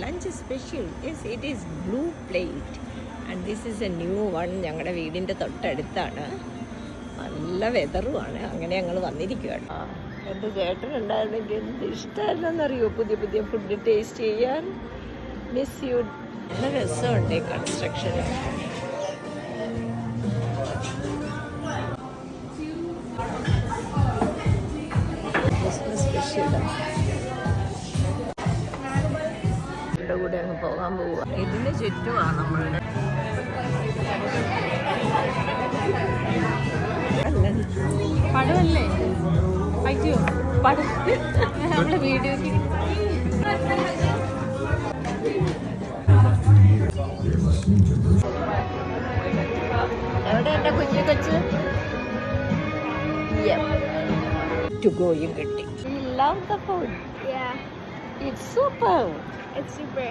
Lunch special. Yes, it is blue plate. And this is a new one. ഞങ്ങളുടെ വീടിൻ്റെ തൊട്ടടുത്താണ്. നല്ല വെതറുമാണ്. അങ്ങനെ ഞങ്ങൾ വന്നിരിക്കുകയാണ്. എൻ്റെ ചേട്ടനുണ്ടായിരുന്നെങ്കിൽ എന്ത് ഇഷ്ടമല്ലെന്നറിയോ പുതിയ പുതിയ ഫുഡ് ടേസ്റ്റ് ചെയ്യാൻ. Miss you. നല്ല രസമുണ്ട് ഈ കൺസ്ട്രക്ഷൻ. ക്രിസ്മസ് സ്പെഷ്യലാണ്. കൂടെ അങ്ങ് പോകാൻ പോവുക. ഇതിന് ചുറ്റുമാണ് നമ്മളുടെ പടമല്ലേ അയ്യോ പടം നമ്മുടെ വീഡിയോക്ക് എവിടെ എൻ്റെ കുഞ്ഞു കൊച്ച് to go you get it. We love the food. Yeah, It's super. it's super.